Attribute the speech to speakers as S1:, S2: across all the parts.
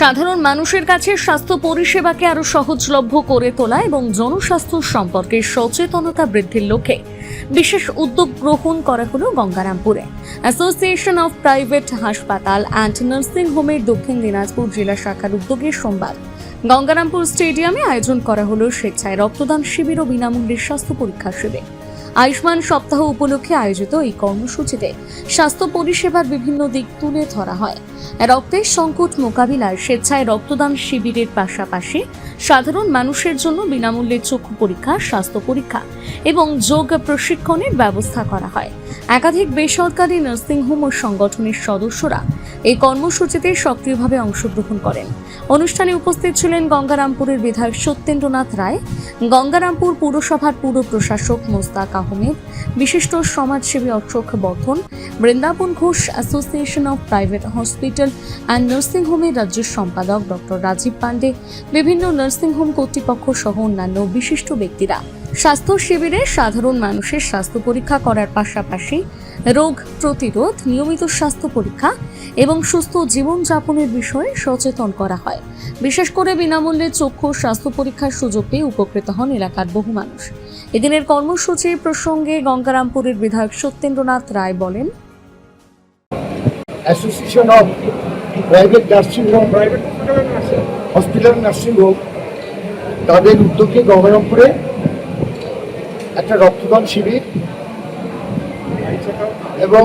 S1: সাধারণ মানুষের কাছে স্বাস্থ্য পরিষেবাকে আরো সহজলভ্য করে তোলা এবং জনস্বাস্থ্য সম্পর্কে সচেতনতা বৃদ্ধির লক্ষ্যে বিশেষ উদ্যোগ গ্রহণ করা হলো গঙ্গারামপুরে। অ্যাসোসিয়েশন অফ প্রাইভেট হাসপাতাল অ্যান্ড নার্সিং হোমের দক্ষিণ দিনাজপুর জেলা শাখার উদ্যোগে সোমবার গঙ্গারামপুর স্টেডিয়ামে আয়োজন করা হলো স্বেচ্ছায় রক্তদান শিবির ও বিনামূল্যে স্বাস্থ্য পরীক্ষা শিবির। আয়ুষ্মান সপ্তাহ উপলক্ষে আয়োজিত এই কর্মসূচিতে স্বাস্থ্য পরিষেবার বিভিন্ন দিক তুলে ধরা হয়। রক্তের সংকট মোকাবিলায় স্বেচ্ছায় রক্তদান শিবিরের পাশাপাশি সাধারণ মানুষের জন্য বিনামূল্যে চক্ষু পরীক্ষা, স্বাস্থ্য পরীক্ষা এবং যোগ প্রশিক্ষণের ব্যবস্থা করা হয়। একাধিক বেসরকারি নার্সিংহোম ও সংগঠনের সদস্যরা এই কর্মসূচিতে সক্রিয়ভাবে অংশগ্রহণ করেন। অনুষ্ঠানে উপস্থিত ছিলেন গঙ্গারামপুরের বিধায়ক সত্যেন্দ্রনাথ রায়, গঙ্গারামপুর পুরসভার পুর প্রশাসক মোস্তাক আহমেদ, বিশিষ্ট সমাজসেবী Ashok Bardhan, Brindaban Ghosh, association of private hospital and nursing হোমের রাজ্য সম্পাদক ডক্টর রাজীব পান্ডে, বিভিন্ন নার্সিংহোম কর্তৃপক্ষ সহ অন্যান্য বিশিষ্ট ব্যক্তিরা। স্বাস্থ্য শিবিরে সাধারণ মানুষের স্বাস্থ্য পরীক্ষা করার পাশাপাশি রোগ প্রতিরোধ, নিয়মিত স্বাস্থ্য পরীক্ষা এবং সুস্থ জীবনযাপনের বিষয়ে সচেতন করা হয়। বিশেষ করে বিনামূল্যে চক্ষু স্বাস্থ্য পরীক্ষার সুযোগ পেয়ে উপকৃত হন এলাকার বহু মানুষ। এদিনের কর্মসূচি প্রসঙ্গে গঙ্গারামপুরের বিধায়ক সত্যেন্দ্রনাথ রায় বলেন,
S2: association of private nursing home, hospital nursing home তাদের উদ্যোগে গঙ্গারামপুরে একটা রক্তদান শিবির এবং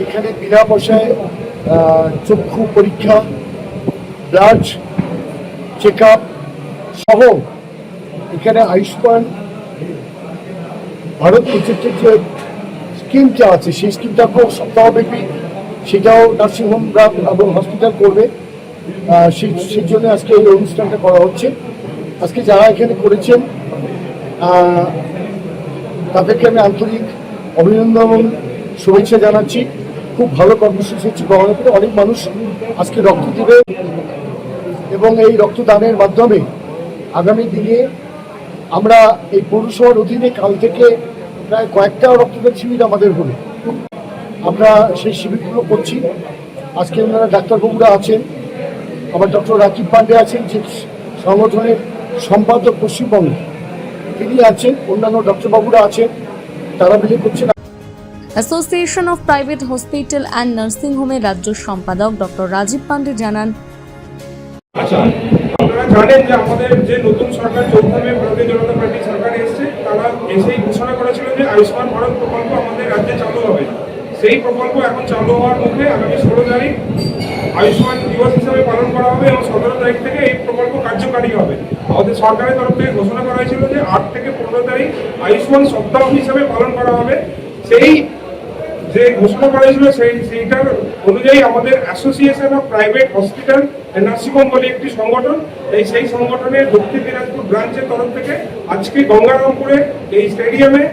S2: এখানে বিনা পয়সায় চক্ষু পরীক্ষা, ব্লাড চেক আপ সহ এখানে আয়ুষ্মান ভারত প্রজেক্টের যে স্কিমটা আছে সেই স্কিমটা খুব সপ্তাহব্যাপী, সেটাও নার্সিংহোমরা এবং হসপিটাল করবে। সেই জন্য আজকে এই অনুষ্ঠানটা করা হচ্ছে। আজকে যারা এখানে করেছেন তাদেরকে আমি আন্তরিক অভিনন্দন এবং শুভেচ্ছা জানাচ্ছি। খুব ভালো কর্মসূচি হচ্ছে। গঙ্গারামপুরে অনেক মানুষ আজকে রক্ত দেবে এবং এই রক্তদানের মাধ্যমে আগামী দিনে আমরা এই পৌরসভার অধীনে কাল থেকে প্রায় কয়েকটা রক্তদান শিবির আমাদের হলো। আমরা সেই শিবিরগুলো করছি। আজকে ওনারা ডাক্তারবাবুরা আছেন, আমার ডক্টর রাজীব পান্ডে আছেন যে সংগঠনের সম্পাদক পশ্চিমবঙ্গে, তিনি আছেন, অন্যান্য ডক্টরবাবুরা আছেন, তারা মিলে করছেন।
S1: Association of private hospital and nursing হোমের রাজ্য সম্পাদক ডক্টর রাজীব পান্ডে জানান,
S3: আপনারা জানেন যে আমাদের যে নতুন সরকার চৌদ্দমে ভারতীয় জনতা পার্টি সরকার এসেছে, তারা এসেই ঘোষণা করেছিল যে আয়ুষ্মান ভারত প্রকল্প আমাদের রাজ্যে চালু হবে। সেই প্রকল্প এখন চালু হওয়ার মুখে আগামী 16 তারিখ আয়ুষ্মান দিবস হিসাবে পালন করা হবে এবং 17 তারিখ থেকে এই প্রকল্প কার্যকারী হবে। আমাদের সরকারের তরফ থেকে ঘোষণা করা হয়েছিল যে 8 থেকে 15 তারিখ আয়ুষ্মান সপ্তাহ হিসাবে পালন করা হবে। সেই যে ঘোষণা করা হয়েছিল সেইটার অনুযায়ী আমাদের association of private hospital and nursing home বলে একটি সংগঠন, সেই সংগঠনের দক্ষিণ দিনাজপুর ব্রাঞ্চের তরফ থেকে আজকে গঙ্গারামপুরে এই স্টেডিয়ামে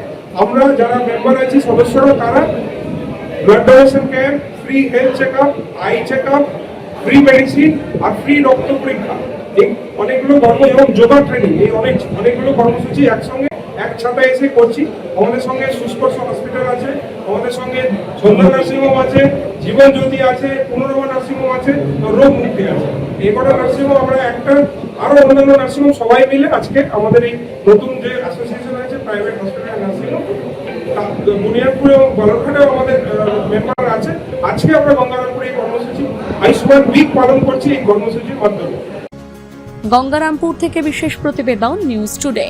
S3: আমরা যারা মেম্বার আছি, সদস্যরা, তারা blood donation camp, free health check up, eye check up, free medicine আর ফ্রি রক্ত পরীক্ষা, এই অনেকগুলো এবং যোগা ট্রেনিং, এই অনেকগুলো কর্মসূচি একসঙ্গে এক ছাতায় এসে করছি। আমাদের সঙ্গে সুস্পর্শ হসপিটাল আছে, আমাদের সঙ্গে সন্ধ্যা নার্সিংহোম আছে, জীবন জ্যোতি আছে, পুনর্বা নার্সিংহোম আছে, রোগ মুক্তি আছে। এই কটা নার্সিংহোম আমরা একটা আরো অন্যান্য নার্সিংহোম সবাই মিলে আজকে আমাদের এই নতুন যে অ্যাসোসিয়েশন আছে প্রাইভেট হসপিটাল নার্সিংহোম, বুনিয়াদপুর এবং বালুরঘাটেও আমাদের মেম্বার আছে। আজকে আমরা গঙ্গারামপুরে এই কর্মসূচি আয়ুষ্মান উইক পালন করছি এই কর্মসূচির মাধ্যমে।
S1: গঙ্গারামপুর থেকে বিশেষ প্রতিবেদন, নিউজ টুডে।